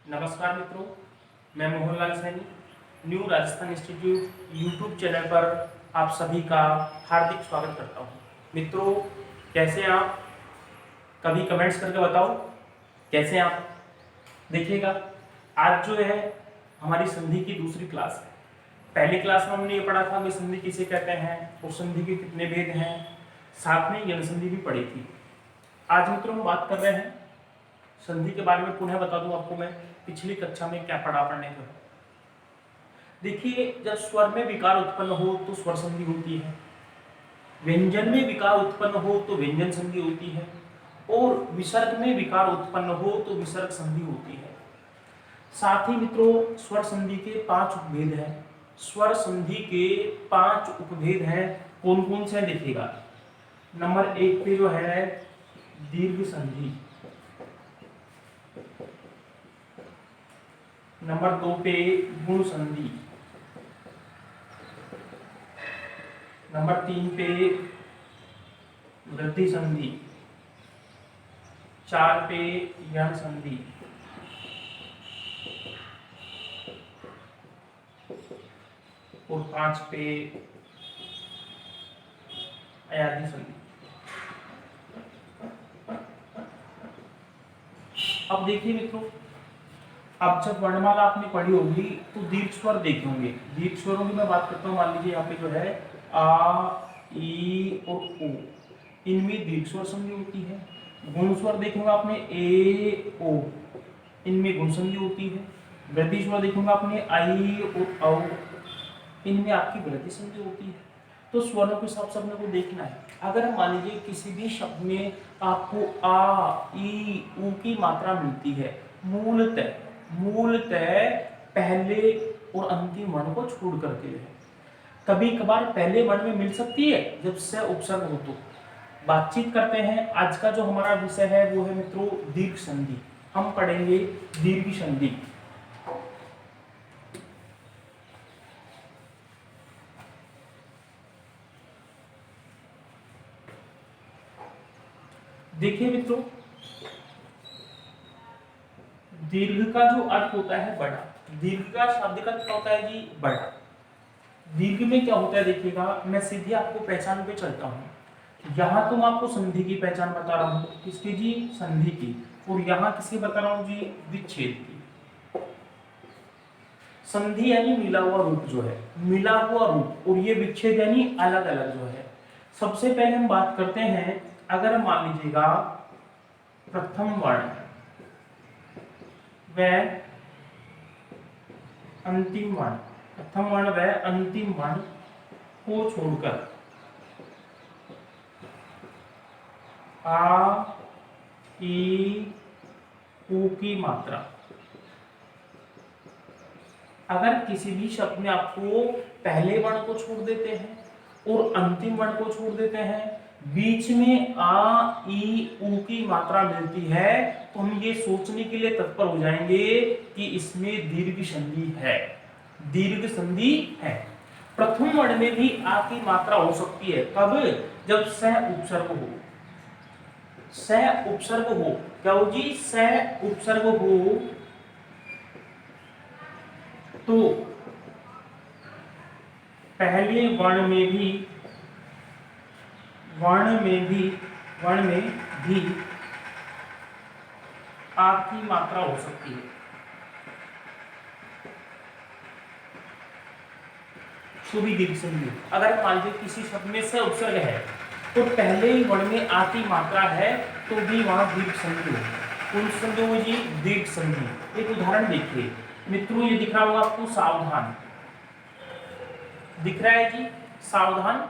नमस्कार मित्रों, मैं Mohanlal Saini new Rajasthan institute YouTube channel पर आप सभी का हार्दिक स्वागत करता हूं। मित्रों, कैसे हैं आप? कभी कमेंट्स करके बताओ कैसे हैं आप। देखिएगा, आज जो है हमारी संधि की दूसरी क्लास है। पहली क्लास में हमने ये पढ़ा था कि संधि किसे कहते हैं और संधि के कितने भेद हैं, साथ में यौन संधि भी पढ़ी थी। आज मित्रों हम बात कर रहे हैं संधि के बारे में। पुनः बता दूं आपको मैं पिछली कक्षा में क्या पढ़ा पढ़ने को। देखिए, जब स्वर में विकार उत्पन्न हो तो स्वर संधि होती है, व्यंजन में विकार उत्पन्न हो तो व्यंजन संधि होती है, और विसर्ग में विकार उत्पन्न हो तो विसर्ग संधि होती है। साथ ही मित्रों, स्वर संधि के 5 उपभेद हैं। स्वर संधि के 5 उपभेद हैं। कौन कौन से देखिएगा। नंबर 1 पे जो है दीर्घ संधि, नंबर 2 पे गुण संधि, नंबर 3 पे वृद्धि संधि, 4 पे यण संधि, और 5 पे अयाधि संधि। अब देखिए मित्रों, अब जब वर्णमाला आपने पढ़ी होगी तो दीर्घ स्वर देखे होंगे। दीर्घ स्वरों की मैं बात करता हूँ। मान लीजिए यहाँ पे जो है आ, ई और ओ, इनमें दीर्घ स्वर संधि होती है। गुण स्वर देखेंगे आपने ए ओ, इनमें गुण संधि होती है। वृद्धि स्वर देखेंगे आपने आई और औ, इनमें आपकी वृद्धि संधि होती है। तो स्वरों के हिसाब से अपने को देखना है। अगर मान लीजिए किसी भी शब्द में आपको आ ई उ की मात्रा मिलती है, मूलतः पहले और अंतिम वर्ण को छोड़ करके है। कभी कभार पहले वर्ण में मिल सकती है जब से उपसर्ग हो। तो बातचीत करते हैं। आज का जो हमारा विषय है वो है मित्रों दीर्घ संधि। हम पढ़ेंगे दीर्घ संधि। देखिए मित्रों, दीर्घ का जो अर्थ होता है बड़ा। दीर्घ का शाब्दिक अर्थ क्या होता है जी? बड़ा। दीर्घ में क्या होता है देखिएगा, मैं सीधे आपको पहचान पे चलता हूँ। यहाँ तो मैं आपको संधि की पहचान बता रहा हूँ। किसकी जी? संधि की। और यहाँ किसकी बता रहा हूँ जी? विच्छेद की। संधि यानी मिला हुआ रूप जो है, मिला हुआ रूप, और ये विच्छेद यानी अलग अलग जो है। सबसे पहले हम बात करते हैं, अगर मान लीजिएगा प्रथम वर्ण व अंतिम वर्ण, प्रथम वर्ण व अंतिम वर्ण को छोड़कर आ ई उ की मात्रा, अगर किसी भी शब्द में आपको पहले वर्ण को छोड़ देते हैं और अंतिम वर्ण को छोड़ देते हैं, बीच में आ ई उ की मात्रा मिलती है, तो हम ये सोचने के लिए तत्पर हो जाएंगे कि इसमें दीर्घ संधि है। दीर्घ संधि है। प्रथम वर्ण में भी आ की मात्रा हो सकती है। कब? जब सह उपसर्ग हो। सह उपसर्ग हो। क्या हो जी? सह उपसर्ग हो। तो पहले वर्ण में भी आ की मात्रा हो सकती है। तो भी दीर्घ संधि। अगर मान लीजिए किसी शब्द में से उपसर्ग है तो पहले ही वर्ण में आ की मात्रा है, तो भी वहां दीर्घ संधि होगी। कौन सी संधि होगी जी? दीर्घ संधि। एक उदाहरण देखिए मित्रों, ये दिख रहा होगा आपको सावधान, दिख रहा है जी सावधान।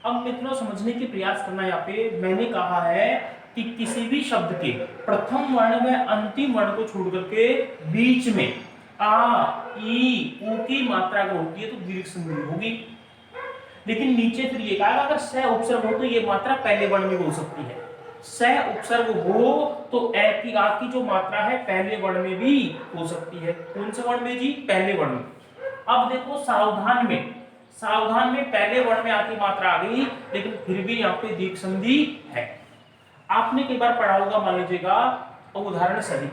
अब मित्रों समझने की प्रयास करना। यहाँ पे मैंने कहा है कि किसी भी शब्द के प्रथम वर्ण में अंतिम वर्ण को छोड़ करके बीच में आ ई उ की मात्रा अगर होती है तो दीर्घ संधि होगी। लेकिन नीचे फिर ये कहा अगर सह उपसर्ग हो तो ये मात्रा पहले वर्ण में हो सकती है। सह उपसर्ग हो तो ए की आ की जो मात्रा है पहले वर्ण में भी हो सकती है। कौन से वर्ण में जी? पहले वर्ण में। अब देखो सावधान में पहले वर्ण में आ की मात्रा आ गई, लेकिन फिर भी यहाँ पे दीर्घ संधि है। आपने कई बार पढ़ा होगा, मान लीजिएगा उदाहरण सदी।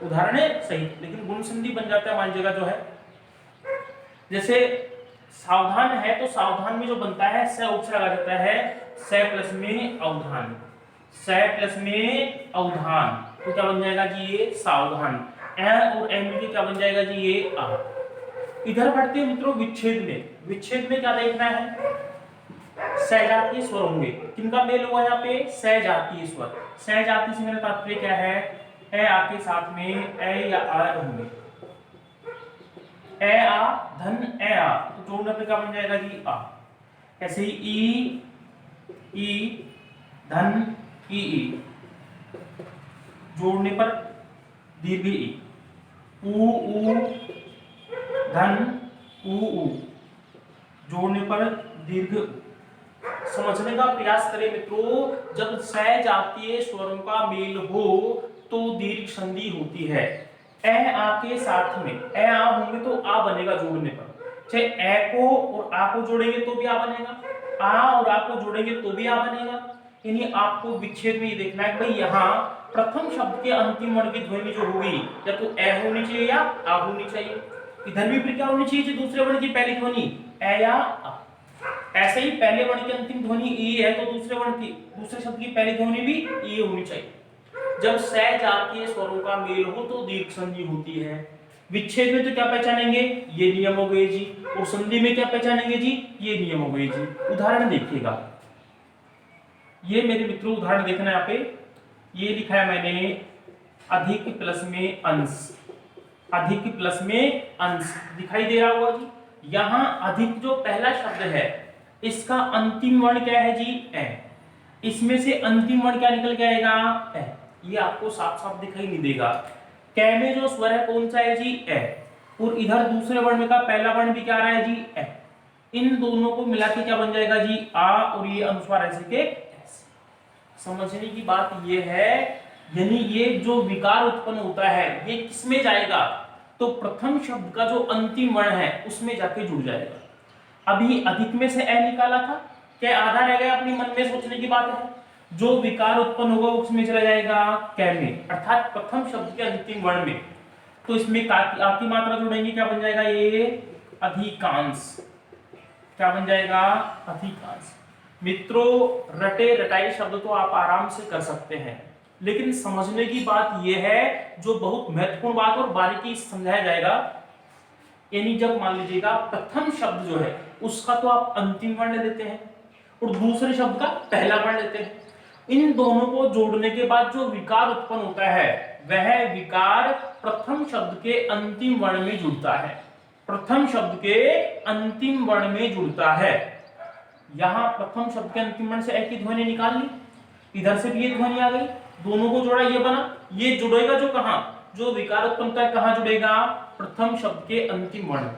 उदाहरण है सही, लेकिन गुण संधि बन जाता है मान लीजिएगा जो है, जैसे सावधान है तो सावधान में जो बनता है स उपसर्ग आ जाता है स प्लस में अवधान, स प्लस में अवधान, तो क्या बन जाएगा जी ये सावधान। ए और एम मिलके क्या बन जाएगा जी ये आ। इधर बढ़ते हैं मित्रों विच्छेद में। विच्छेद में क्या देखना है, सजातीय स्वर होंगे। किनका मेल हुआ यहाँ पे, सजातीय स्वर। सजातीय से मेरा तात्पर्य क्या है, ए आ के साथ में ए या आ होंगे, ए आ धन ए आ, तो जोड़ने पे क्या बन जाएगा जी आ। ऐसे ही ई धन ई, जोड़ने पर दीर्घ ई, ऊ धन ऊ, जोड़ने पर दीर्घ। समझने का प्रयास करें मित्रों, जब सजातीय स्वरों का मेल हो तो दीर्घ संधि होती है। ए आ के साथ में ए आ होंगे तो आ बनेगा जोड़ने पर, चाहे ए को और आ को जोड़ेंगे तो भी आ बनेगा, आ और आ को जोड़ेंगे तो भी आ बनेगा। यानी आपको विच्छेद में ये देखना है कि भाई यहाँ प्रथम शब्द के अंतिम वर्ण की ध्वनि जो होगी या तो ए होनी चाहिए या आ होनी चाहिए। इधर भी क्या होनी चाहिए, दूसरे वर्ण की पहली ध्वनि ए या आ। ऐसे ही पहले वर्ण की अंतिम ध्वनि ई है तो दूसरे शब्द की पहली ध्वनि भी ई होनी चाहिए। जब सजातीय स्वरों का मेल हो तो दीर्घ संधि होती है। विच्छेद में तो क्या पहचानेंगे, ये नियम हो गए जी, और संधि में क्या पहचानेंगे जी, ये नियम हो गए जी। उदाहरण देखिएगा, ये मेरे मित्रों उदाहरण देखना यहाँ पे, ये लिखा है मैंने अधिक प्लस में अंश, अधिक प्लस में अंश दिखाई दे रहा होगा जी। यहां अधिक जो पहला शब्द है इसका अंतिम वर्ण क्या है जी, ए। इसमें से अंतिम वर्ण क्या निकल के आएगा, ए। ये आपको साफ साफ दिखाई नहीं देगा। कै में जो स्वर है कौन सा है जी, ए, और इधर दूसरे वर्ण का पहला वर्ण भी क्या आ रहा है जी, ए। इन दोनों को मिला के क्या बन जाएगा जी, आ, और ये अनुस्वार ऐसे के ऐसे। समझने की बात ये है, यानी ये जो विकार उत्पन्न होता है ये किसमें जाएगा, तो प्रथम शब्द का जो अंतिम वर्ण है उसमें जाके जुड़ जाएगा। अभी अधिक में से ए निकाला था, क्या आधा रह गया, अपनी मन में सोचने की बात है। जो विकार उत्पन्न होगा उसमें चला जाएगा कै में, अर्थात प्रथम शब्द के अंतिम वर्ण में। तो इसमें आ की मात्रा जोड़ेंगे, क्या बन जाएगा ये अधिकांश, क्या बन जाएगा अधिकांश। मित्रों रटे रटाई शब्द तो आप आराम से कर सकते हैं, लेकिन समझने की बात यह है, जो बहुत महत्वपूर्ण बात और बारीकी समझाया जाएगा, यानी जब मान लीजिएगा प्रथम शब्द जो है उसका तो आप अंतिम वर्ण लेते हैं और दूसरे शब्द का पहला वर्ण लेते हैं। इन दोनों को जोड़ने के बाद जो विकार उत्पन्न होता है वह विकार प्रथम शब्द के अंतिम वर्ण में जुड़ता है, प्रथम शब्द के अंतिम वर्ण में जुड़ता है। यहां प्रथम शब्द के अंतिम वर्ण से ए की ध्वनि निकाल ली, इधर से भी ये ध्वनि आ गई, दोनों को जोड़ा ये बना, ये जुड़ेगा जो कहां, जो विकार उत्पन्न होता है कहां जुड़ेगा, प्रथम शब्द के अंतिम वर्ण।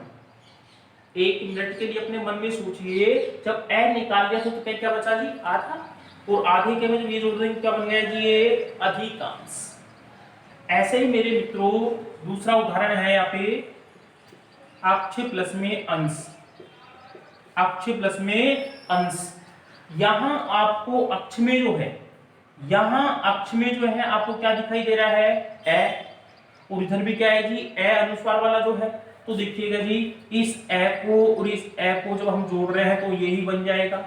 एक मिनट के लिए अपने मन में सोचिए, जब ए निकाल लिया तो क्या बचा जी, आधा, और आधे के में जब ये जोड़ देंगे क्या बन गया जी, ये अधिकांश। ऐसे ही मेरे मित्रों दूसरा उदाहरण है यहाँ पे अक्ष प्लस में अंश, अक्ष प्लस में अंश। यहां आपको अक्ष में जो है, यहां अक्ष में जो है आपको क्या दिखाई दे रहा है, ए, और इधर भी क्या है जी, ए अनुस्वार वाला जो है। तो देखिएगा जी इस ए को और इस ए को जब हम जोड़ रहे हैं तो यही बन जाएगा,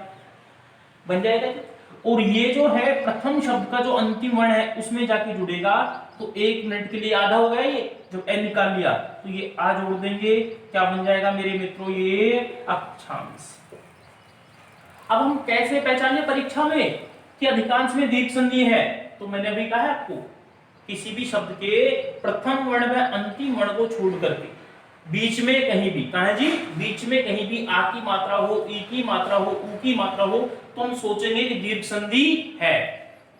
बन जाएगा जी। और ये जो है प्रथम शब्द का जो अंतिम वर्ण है उसमें जाके जुड़ेगा, तो एक मिनट के लिए आधा हो गया ये, जब ए निकाल लिया तो ये आ जोड़ देंगे, क्या बन जाएगा मेरे मित्रों, ये अक्षांश। अब हम कैसे पहचाने परीक्षा में कि अधिकांश में दीर्घ संधि है, तो मैंने अभी कहा आपको किसी भी शब्द के प्रथम वर्ण में अंतिम वर्ण को छोड़ करके बीच में कहीं भी, कहा जी बीच में कहीं भी आ की मात्रा हो, ई की मात्रा हो, ऊ की मात्रा हो, तो हम सोचेंगे कि दीर्घ संधि है।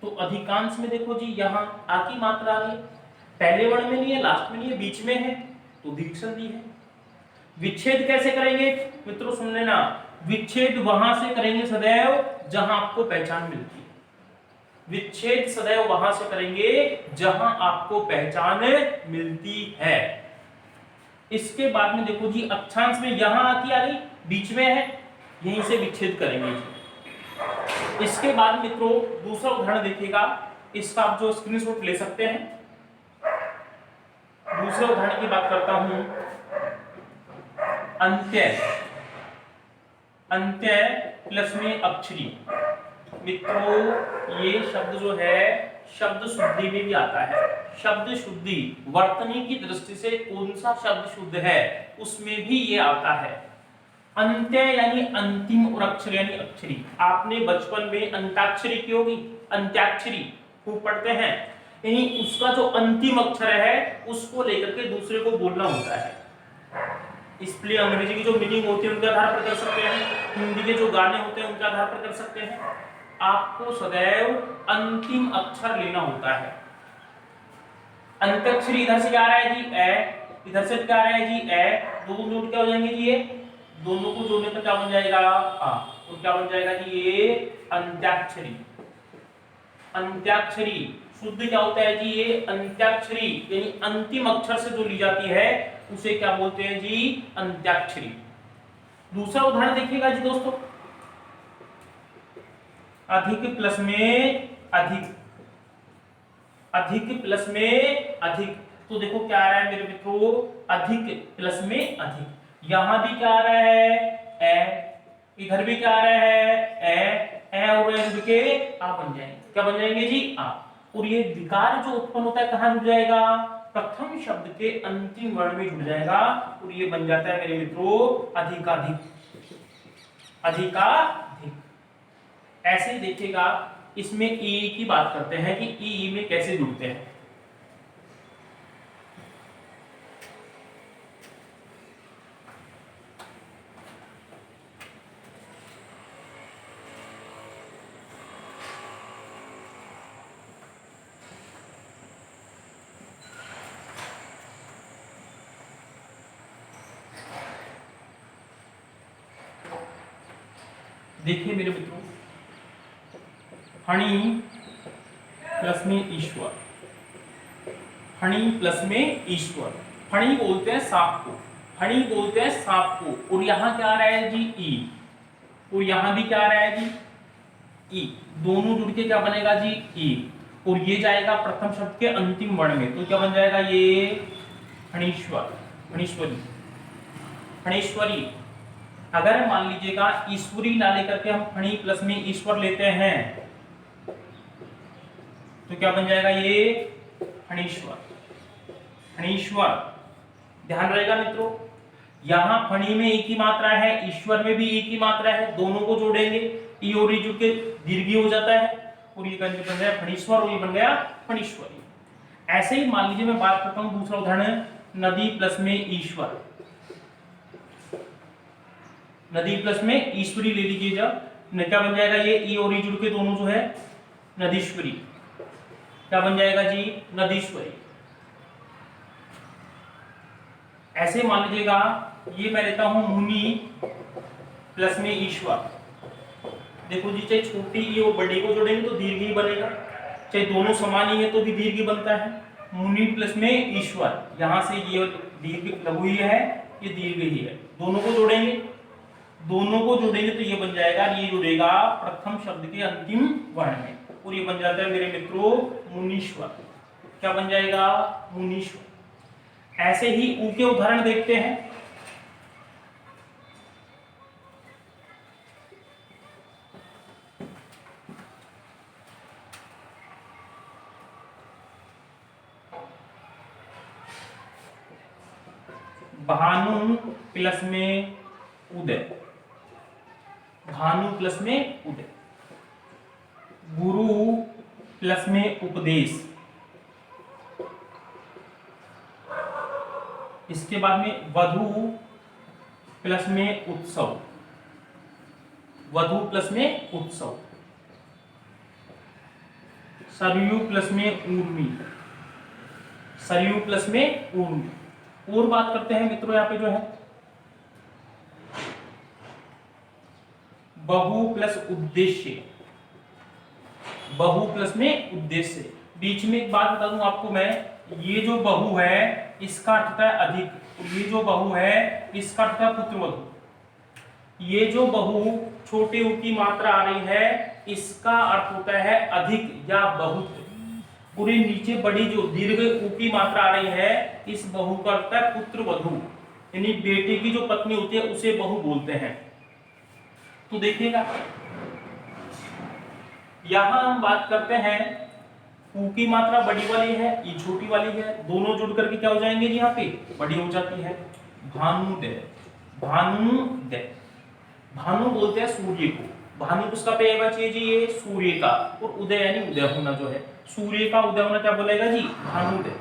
तो अधिकांश में देखो जी यहाँ आ की मात्रा आ रही है, पहले वर्ण में नहीं है, लास्ट में नहीं है, बीच में है, तो दीर्घ संधि है। विच्छेद कैसे करेंगे मित्रों, सुन लेना, विच्छेद वहां से करेंगे सदैव जहां आपको पहचान मिलती है। विच्छेद सदैव वहां से करेंगे जहां आपको पहचान मिलती है। इसके बाद में देखो जी अक्षांश में यहां आती आ गई, बीच में है, यहीं से विच्छेद करेंगे जी। इसके बाद मित्रों दूसरा उदाहरण देखिएगा, इसका आप जो स्क्रीनशॉट ले सकते हैं, दूसरे उदाहरण की बात करता हूं, अंत्यय। अंत्यय प्लस में अक्षरी। मित्रों ये शब्द जो है शब्द शुद्धि में भी आता है। शब्द शुद्धि वर्तनी की दृष्टि से कौन सा शब्द शुद्ध है उसमें भी ये आता है। अंत्यय यानी अंतिम और अक्षर यानी अक्षरी। आपने बचपन में अंताक्षरी की होगी, अंत्याक्षरी खूब पढ़ते हैं, यानी उसका जो अंतिम अक्षर है उसको लेकर के दूसरे को बोलना होता है। इसलिए अंग्रेजी की जो मीनिंग होती है उनके आधार पर कर सकते हैं, हिंदी के जो गाने होते हैं उनके आधार पर कर सकते हैं। आपको सदैव अंतिम अक्षर लेना होता है। अंत्याक्षरी इधर से क्या आ रहा है जी ए, इधर से क्या आ रहा है जी ए, दोनों जोड़ क्या हो जाएंगे जी ये, दोनों को जोड़ने पर क्या बन जाएगा आ, तो क्या बन जाएगा जी ये अंत्याक्षरी। अंत्याक्षरी शुद्ध क्या होता है जी ये अंत्याक्षरी, यानी अंतिम अक्षर से जो ली जाती है उसे क्या बोलते हैं जी अंत्याक्षरी। दूसरा उदाहरण देखिएगा जी दोस्तों, अधिक प्लस में अधिक। अधिक प्लस में अधिक, तो देखो क्या आ रहा है मेरे मित्रों, अधिक प्लस में अधिक। यहां भी क्या आ रहा है ए, इधर भी क्या आ रहा है ए और ए के आ बन जाएंगे, क्या बन जाएंगे जी आ। और ये विकार जो उत्पन्न होता है कहां जुड़ जाएगा, प्रथम शब्द के अंतिम वर्ण में जुड़ जाएगा और ये बन जाता है मेरे मित्रों अधिकाधिक। अधिकाधिक ऐसे ही देखिएगा, इसमें ई की बात करते हैं कि ई में कैसे जुड़ते हैं। देखिए मेरे मित्रों, फणी प्लस में ईश्वर। फणी प्लस में ईश्वर। फणी बोलते हैं सांप को, फणी बोलते हैं सांप को। और यहां क्या आ रहा है जी ई, और यहां भी क्या आ रहा है जी ई, दोनों जुड़ के क्या बनेगा जी ई। और ये जाएगा प्रथम शब्द के अंतिम वर्ण में, तो क्या बन जाएगा ये फणीश्वर, फणीश्वरी, फणीश्वरी। अगर मान लीजिएगा ईश्वरी ना लेकर के हम फणी प्लस में ईश्वर लेते हैं तो क्या बन जाएगा ये फणीश्वर, फणीश्वर। ध्यान रहेगा मित्रों, यहां फणी में ई की मात्रा है, ईश्वर में भी ई की मात्रा है, दोनों को जोड़ेंगे ई और ई जुड़ के दीर्घी हो जाता है और ये बन गया फणीश्वर और ये बन गया फणीश्वरी। ऐसे ही मान लीजिए मैं बात करता हूं दूसरा उदाहरण, नदी प्लस में ईश्वर। नदी प्लस में ईश्वरी ले लीजिए, जब क्या बन जाएगा ये ई और ई जुड़ के दोनों जो है नदीश्वरी, क्या बन जाएगा जी नदीश्वरी। ऐसे मान लीजिएगा ये मैं लेता हूं मुनि प्लस में ईश्वर। देखो जी, चाहे छोटी ई और बड़ी को जोड़ेंगे तो दीर्घ ही बनेगा, चाहे दोनों समान ही है तो भी दीर्घ बनता है। मुनि प्लस में ईश्वर, यहां से ये दीर्घ लघु ही है, ये दीर्घ ही है, दोनों को जोड़ेंगे, दोनों को जोड़ेंगे तो ये बन जाएगा, ये जुड़ेगा प्रथम शब्द के अंतिम वर्ण में और ये बन जाता है मेरे मित्रों मुनीश्वर। क्या बन जाएगा मुनीश्वर। ऐसे ही ऊ के उदाहरण देखते हैं। भानु प्लस में उदय, भानु प्लस में उदय। गुरु प्लस में उपदेश। इसके बाद में वधु प्लस में उत्सव, वधु प्लस में उत्सव। सरयू प्लस में ऊर्मी, सरयू प्लस में ऊर्मी। और बात करते हैं मित्रों, यहां पे जो है बहु प्लस उद्देश्य, बहु प्लस में उद्देश्य। बीच में एक बात बता दूं आपको मैं, ये जो बहु है इसका अर्थ होता है अधिक, और ये जो बहु है इसका अर्थ है पुत्रवधु। ये जो बहु छोटे ऊ की मात्रा आ रही है इसका अर्थ होता है अधिक या बहुत। और ये नीचे बड़ी जो दीर्घ उ की मात्रा आ रही है, इस बहु का अर्थ है पुत्र वधु, यानी बेटे की जो पत्नी होती है उसे बहु बोलते हैं। तो देखिएगा यहां हम बात करते हैं उ की मात्रा बड़ी वाली है, ई छोटी वाली है, दोनों जुड़ करके क्या हो जाएंगे जी, यहाँ पे बड़ी हो जाती है। भानुदय, भानुदय, भानु बोलते हैं सूर्य को, भानु किसका पे चाहिए जी, ये सूर्य का, और उदय यानी उदय होना जो है, सूर्य का उदय होना क्या बोलेगा जी, भानुदय।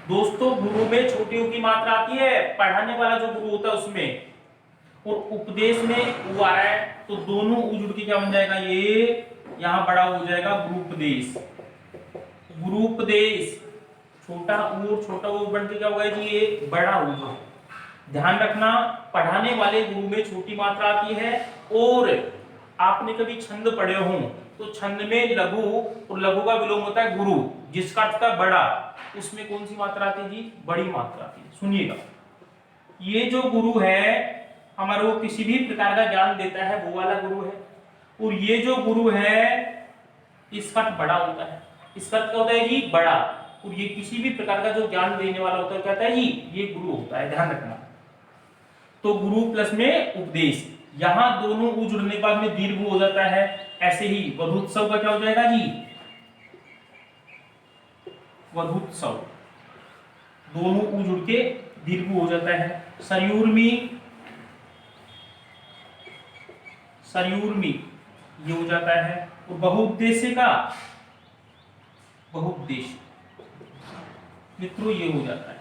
दोस्तों गुरु में छोटी उ की मात्रा आती है, पढ़ाने वाला जो गुरु होता है उसमें, और उपदेश में उ आ रहा है, तो दोनों उ जुड़ के क्या बन जाएगा, ये यहाँ बड़ा हो जाएगा गुरुपदेश। गुरुपदेश, छोटा उ और छोटा उ बन के क्या होगा जी, ये बड़ा उ। ध्यान रखना पढ़ाने वाले गुरु में छोटी मात्रा आती है, और आपने कभी छंद पढ़े हो तो छंद में लघु, और लघु का विलोम होता है गुरु, जिसका अर्थ है बड़ा, उसमें कौन सी मात्रा आती है जी, बड़ी मात्रा आती है। सुनिएगा, ये जो गुरु है हमारे को किसी भी प्रकार का ज्ञान देता है वो वाला गुरु है, और ये जो गुरु है इसका अर्थ बड़ा होता है, इसका अर्थ क्या होता है जी, बड़ा, और ये किसी भी प्रकार का जो ज्ञान देने वाला होता है क्या होता है जी, ये गुरु होता है, ध्यान रखना। तो गुरु प्लस में उपदेश, यहां दोनों उ जुड़ने के बाद में दीर्घ हो जाता है। ऐसे ही वधूत्सव का क्या हो जाएगा जी, वधूत्सव, दोनों उ जुड़ के दीर्घ हो जाता है। सरयूरमी, सरयूरमी ये हो जाता है, और बहुउद्देश्य का, बहुउद्देश्य मित्रों ये हो जाता है।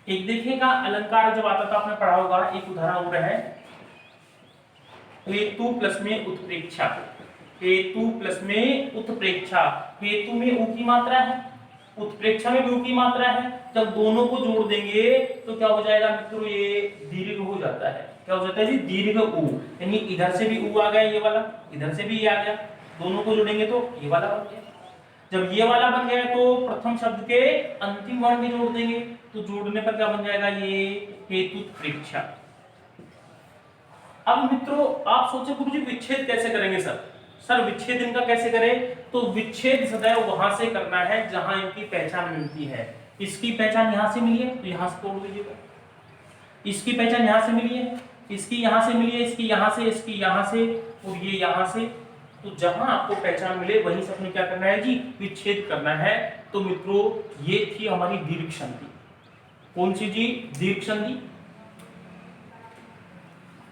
एक देखिएगा अलंकार जब आता था आपने पढ़ा होगा, एक उदाहरण और है, हेतु प्लस में उत्प्रेक्षा, हेतु प्लस में उत्प्रेक्षा, हेतु में उ की मात्रा है, उत्प्रेक्षा में भी उ की मात्रा है, जब दोनों को जोड़ देंगे तो क्या हो जाएगा मित्रों, ये दीर्घ हो जाता है। क्या हो जाता है जी, दीर्घ उ, यानी इधर से भी उ आ गया, ये वाला इधर से भी ये आ गया, दोनों को जोड़ेंगे तो ये वाला बन गया। जब ये वाला बन गया तो प्रथम शब्द के अंतिम वर्ण भी जोड़ देंगे, तो जोड़ने पर क्या बन जाएगा, ये हेतुत्प्रेक्षा। अब मित्रों आप सोचे गुरुजी विच्छेद कैसे करेंगे सर विच्छेद इनका कैसे करें, तो विच्छेद सदैव वहां से करना है जहां इनकी पहचान मिलती है। इसकी पहचान यहां से मिली है तो यहां से तोड़ दीजिएगा, इसकी पहचान यहां से मिली है, इसकी यहां से मिली है, इसकी यहां से, इसकी यहां से, और ये यहां से, तो जहां आपको पहचान मिले वहीं से अपने क्या करना है जी, विच्छेद करना है। तो मित्रों ये थी हमारी दीर्घ संधि। कौन सी जी, दीर्घ संधि।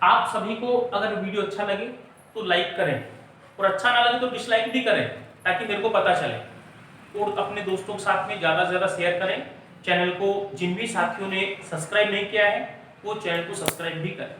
आप सभी को अगर वीडियो अच्छा लगे तो लाइक करें, और अच्छा ना लगे तो डिसलाइक भी करें, ताकि मेरे को पता चले, और अपने दोस्तों के साथ में ज्यादा से ज्यादा शेयर करें। चैनल को जिन भी साथियों ने सब्सक्राइब नहीं किया है वो चैनल को सब्सक्राइब भी करें।